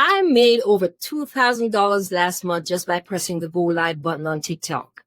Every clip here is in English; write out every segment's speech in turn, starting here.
I made over $2,000 last month just by pressing the Go Live button on TikTok.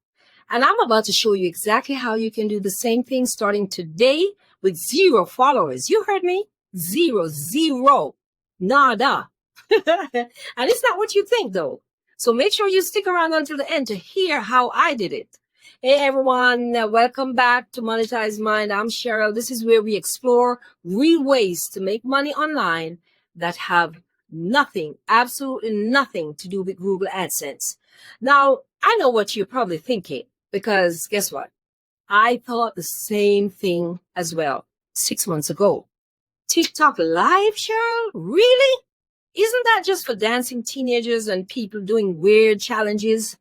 And I'm about to show you exactly how you can do the same thing starting today with 0 followers. You heard me? Zero. Nada. And it's not what you think though. So make sure you stick around until the end to hear how I did it. Hey everyone, welcome back to Monetize Mind. I'm Cheryl. This is where we explore real ways to make money online that have nothing, absolutely nothing to do with Google Adsense. Now, I know what you're probably thinking, because guess what? I thought the same thing as well 6 months ago. TikTok Live, Cheryl? Really? Isn't that just for dancing teenagers and people doing weird challenges?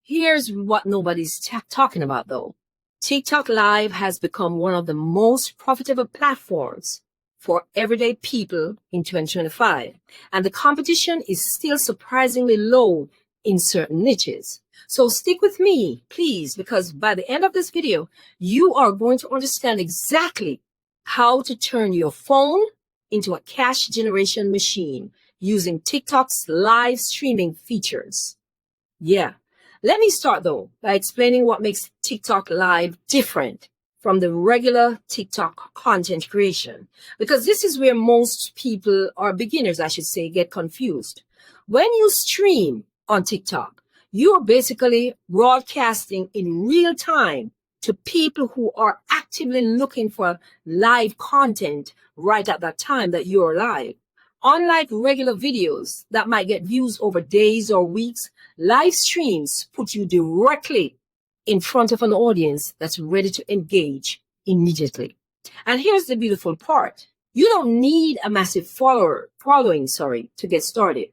Here's what nobody's talking about though. TikTok Live has become one of the most profitable platforms for everyday people in 2025. And the competition is still surprisingly low in certain niches. So stick with me, please, because by the end of this video, you are going to understand exactly how to turn your phone into a cash generation machine using TikTok's live streaming features. Yeah. Let me start though by explaining what makes TikTok Live different from the regular TikTok content creation, because this is where most people, or beginners I should say, get confused. When you stream on TikTok, you are basically broadcasting in real time to people who are actively looking for live content right at that time that you're live. Unlike regular videos that might get views over days or weeks, live streams put you directly in front of an audience that's ready to engage immediately. And here's the beautiful part. You don't need a massive following to get started.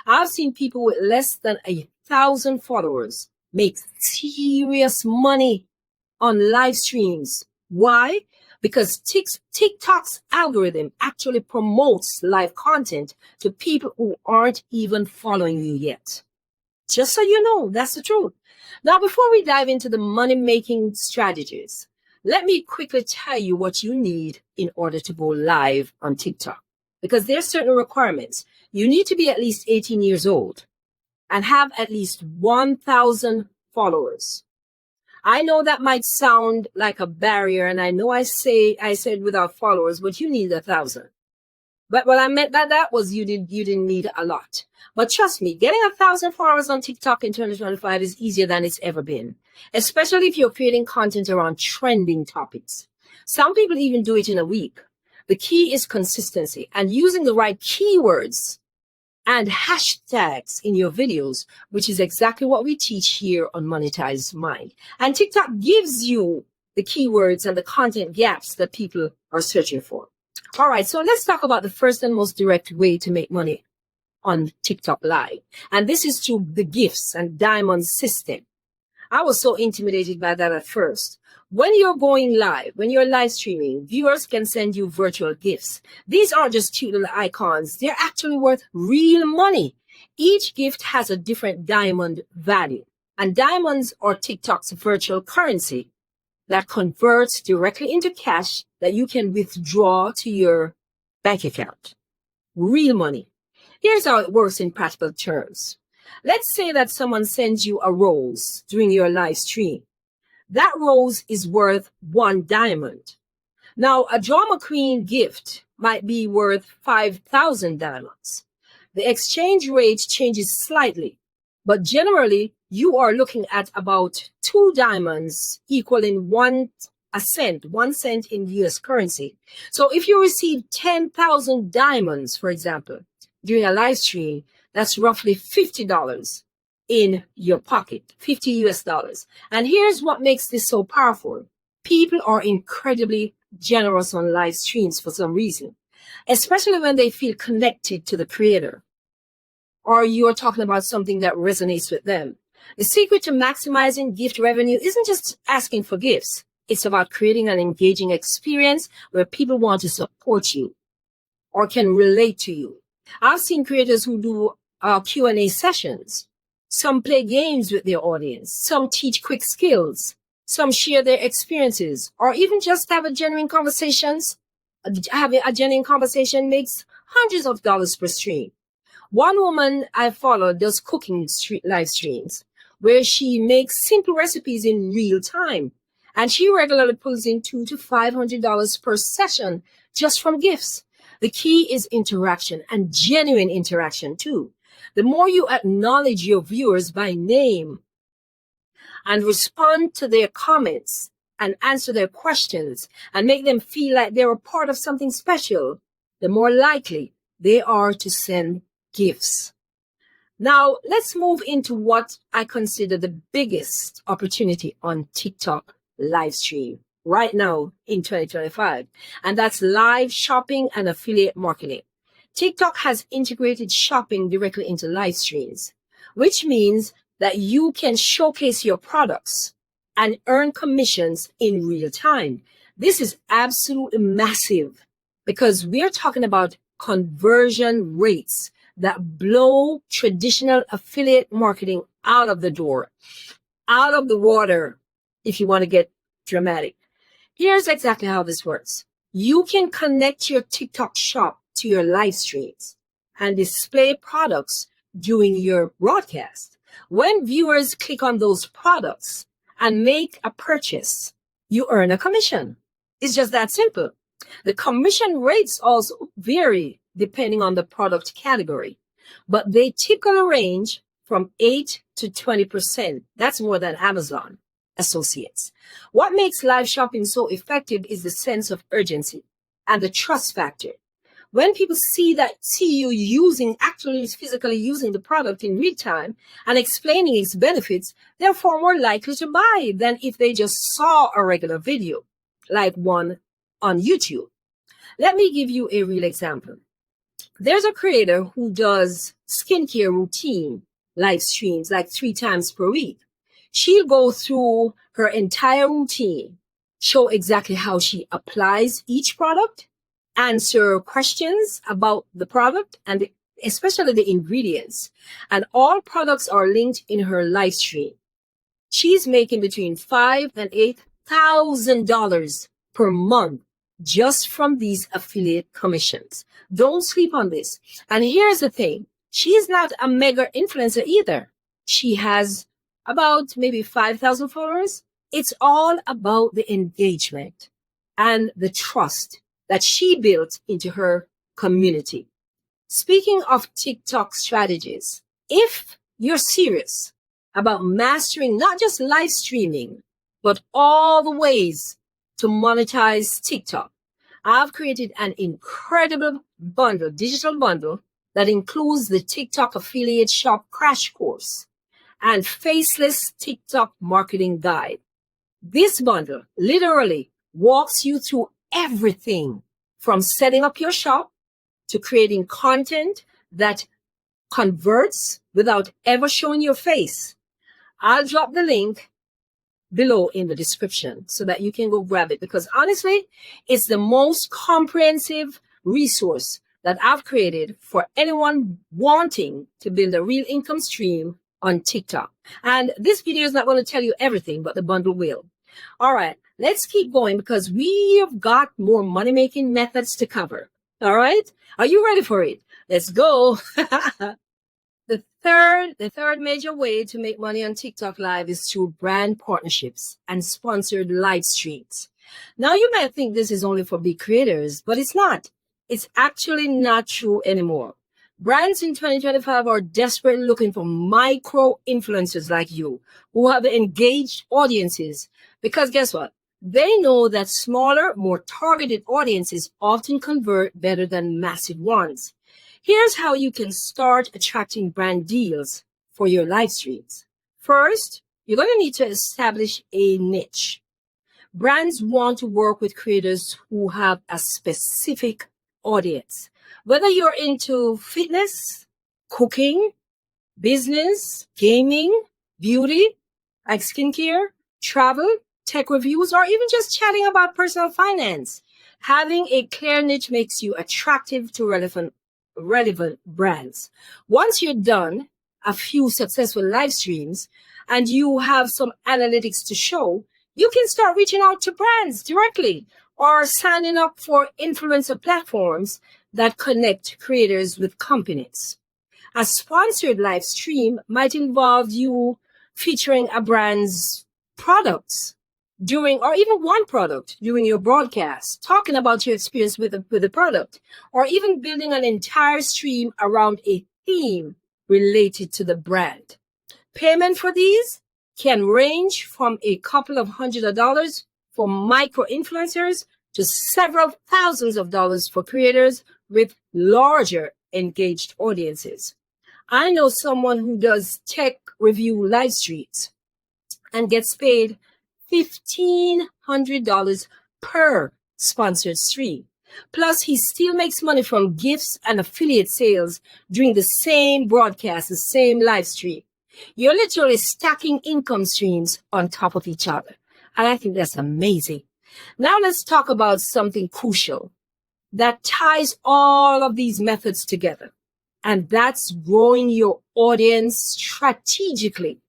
I've seen people with less than 1,000 followers make serious money on live streams. Why? Because TikTok's algorithm actually promotes live content to people who aren't even following you yet. Just so you know, that's the truth. Now, before we dive into the money-making strategies, let me quickly tell you what you need in order to go live on TikTok. Because there are certain requirements. You need to be at least 18 years old and have at least 1,000 followers. I know that might sound like a barrier, and I know I said without followers, but you need 1,000. But what I meant by that was you didn't need a lot. But trust me, getting 1,000 followers on TikTok in 2025 is easier than it's ever been, especially if you're creating content around trending topics. Some people even do it in a week. The key is consistency and using the right keywords and hashtags in your videos, which is exactly what we teach here on Monetized Mind. And TikTok gives you the keywords and the content gaps that people are searching for. All right, so let's talk about the first and most direct way to make money on TikTok Live. And this is through the gifts and diamond system. I was so intimidated by that at first. When you're going live, when you're live streaming, viewers can send you virtual gifts. These aren't just cute little icons. They're actually worth real money. Each gift has a different diamond value. And diamonds are TikTok's virtual currency that converts directly into cash that you can withdraw to your bank account. Real money. Here's how it works in practical terms. Let's say that someone sends you a rose during your live stream. That rose is worth 1 diamond. Now, a drama queen gift might be worth 5,000 diamonds. The exchange rate changes slightly, but generally you are looking at about 2 diamonds equaling 1 cent in US currency. So if you receive 10,000 diamonds, for example, during a live stream, that's roughly $50 in your pocket, $50 US. And here's what makes this so powerful. People are incredibly generous on live streams for some reason, especially when they feel connected to the creator or you're talking about something that resonates with them. The secret to maximizing gift revenue isn't just asking for gifts. It's about creating an engaging experience where people want to support you or can relate to you. I've seen creators who do Q&A sessions. Some play games with their audience. Some teach quick skills. Some share their experiences, or even just have a genuine conversations. Having a genuine conversation makes hundreds of dollars per stream. One woman I follow does cooking live streams where she makes simple recipes in real time. And she regularly pulls in $200 to $500 per session just from gifts. The key is interaction, and genuine interaction too. The more you acknowledge your viewers by name and respond to their comments and answer their questions and make them feel like they're a part of something special, the more likely they are to send gifts. Now, let's move into what I consider the biggest opportunity on TikTok live stream right now in 2025, and that's live shopping and affiliate marketing. TikTok has integrated shopping directly into live streams, which means that you can showcase your products and earn commissions in real time. This is absolutely massive because we're talking about conversion rates that blow traditional affiliate marketing out of the door, out of the water, if you want to get dramatic. Here's exactly how this works. You can connect your TikTok shop to your live streams and display products during your broadcast. When viewers click on those products and make a purchase, you earn a commission. It's just that simple. The commission rates also vary depending on the product category, but they typically range from 8 to 20%. That's more than Amazon associates. What makes live shopping so effective is the sense of urgency and the trust factor. When people see you actually physically using the product in real time and explaining its benefits, they're far more likely to buy than if they just saw a regular video, like one on YouTube. Let me give you a real example. There's a creator who does skincare routine live streams like 3 times per week. She'll go through her entire routine, show exactly how she applies each product, answer questions about the product and especially the ingredients. And all products are linked in her live stream. She's making between $5,000 and $8,000 per month just from these affiliate commissions. Don't sleep on this. And here's the thing. She's not a mega influencer either. She has about maybe 5,000 followers. It's all about the engagement and the trust that she built into her community. Speaking of TikTok strategies, if you're serious about mastering not just live streaming, but all the ways to monetize TikTok, I've created an incredible bundle, digital bundle, that includes the TikTok affiliate shop crash course and faceless TikTok marketing guide. This bundle literally walks you through everything from setting up your shop to creating content that converts without ever showing your face. I'll drop the link below in the description so that you can go grab it, because honestly, it's the most comprehensive resource that I've created for anyone wanting to build a real income stream on TikTok. And this video is not going to tell you everything, but the bundle will. All right, let's keep going because we have got more money-making methods to cover. All right, are you ready for it? Let's go. The third major way to make money on TikTok Live is through brand partnerships and sponsored live streams. Now, you might think this is only for big creators, but it's not. It's actually not true anymore. Brands in 2025 are desperately looking for micro influencers like you who have engaged audiences, because guess what? They know that smaller, more targeted audiences often convert better than massive ones. Here's how you can start attracting brand deals for your live streams. First, you're going to need to establish a niche. Brands want to work with creators who have a specific audience. Whether you're into fitness, cooking, business, gaming, beauty, like skincare, travel, tech reviews, or even just chatting about personal finance, having a clear niche makes you attractive to relevant brands. Once you're done a few successful live streams and you have some analytics to show, you can start reaching out to brands directly or signing up for influencer platforms that connect creators with companies. A sponsored live stream might involve you featuring a brand's products during, or even one product during your broadcast, talking about your experience with the product, or even building an entire stream around a theme related to the brand. Payment for these can range from a couple of $100s for micro influencers to several thousands of dollars for creators with larger engaged audiences. I know someone who does tech review live streams and gets paid $1,500 per sponsored stream. Plus, he still makes money from gifts and affiliate sales during the same broadcast, the same live stream. You're literally stacking income streams on top of each other. And I think that's amazing. Now let's talk about something crucial that ties all of these methods together. And that's growing your audience strategically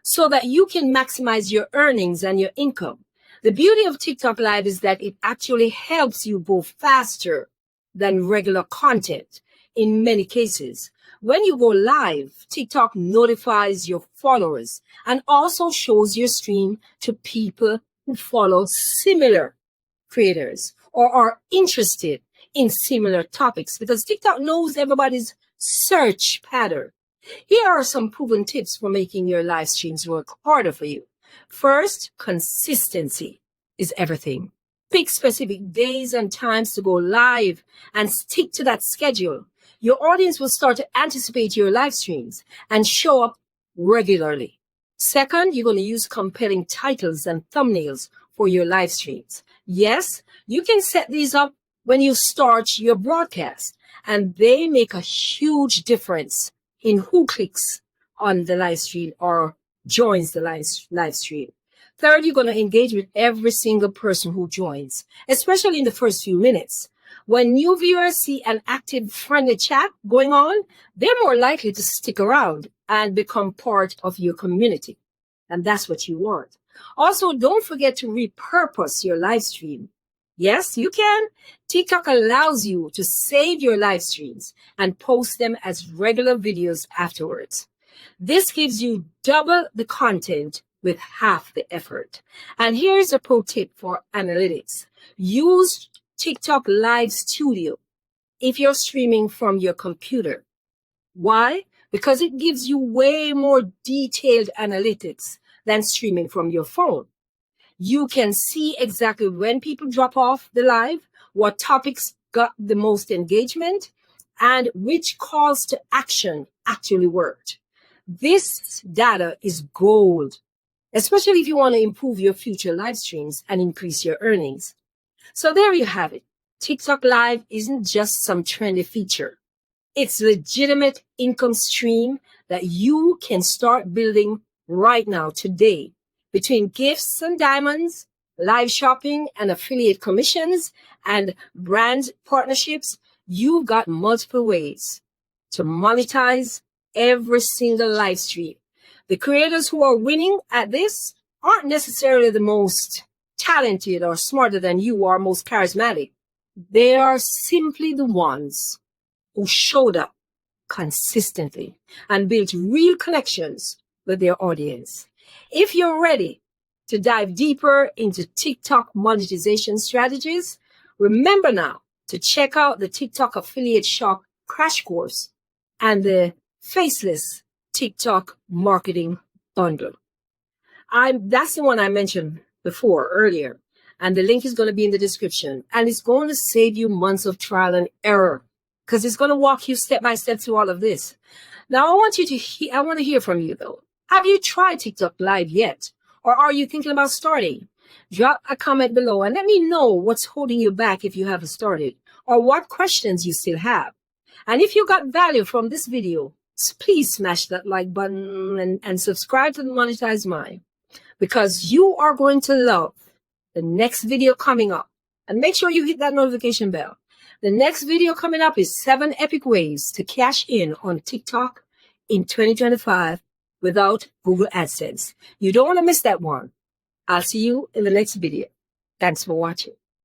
so that you can maximize your earnings and your income. The beauty of TikTok Live is that it actually helps you go faster than regular content in many cases. When you go live, TikTok notifies your followers and also shows your stream to people who follow similar creators or are interested in similar topics, because TikTok knows everybody's search pattern. Here are some proven tips for making your live streams work harder for you. First, consistency is everything. Pick specific days and times to go live and stick to that schedule. Your audience will start to anticipate your live streams and show up regularly. Second, you're going to use compelling titles and thumbnails for your live streams. Yes, you can set these up when you start your broadcast, and they make a huge difference in who clicks on the live stream or joins the live stream. Third, you're going to engage with every single person who joins, especially in the first few minutes. When new viewers see an active, friendly chat going on, they're more likely to stick around and become part of your community. And that's what you want. Also, don't forget to repurpose your live stream. Yes, you can. TikTok allows you to save your live streams and post them as regular videos afterwards. This gives you double the content with half the effort. And here's a pro tip for analytics. Use TikTok Live Studio if you're streaming from your computer. Why? Because it gives you way more detailed analytics than streaming from your phone. You can see exactly when people drop off the live, what topics got the most engagement, and which calls to action actually worked. This data is gold, especially if you want to improve your future live streams and increase your earnings. So there you have it. TikTok Live isn't just some trendy feature. It's a legitimate income stream that you can start building right now, today. Between gifts and diamonds, live shopping and affiliate commissions, and brand partnerships, you've got multiple ways to monetize every single live stream. The creators who are winning at this aren't necessarily the most talented or smarter than you or most charismatic. They are simply the ones who showed up consistently and built real connections with their audience. If you're ready to dive deeper into TikTok monetization strategies, remember now to check out the TikTok Affiliate Shop Crash Course and the Faceless TikTok Marketing Bundle. That's the one I mentioned before earlier, and the link is going to be in the description, and it's going to save you months of trial and error because it's going to walk you step by step through all of this. Now, I want to hear from you though. Have you tried TikTok Live yet? Or are you thinking about starting? Drop a comment below and let me know what's holding you back if you haven't started, or what questions you still have. And if you got value from this video, please smash that like button and subscribe to the Monetized Mind, because you are going to love the next video coming up. And make sure you hit that notification bell. The next video coming up is 7 epic ways to cash in on TikTok in 2025 without Google AdSense. You don't want to miss that one. I'll see you in the next video. Thanks for watching.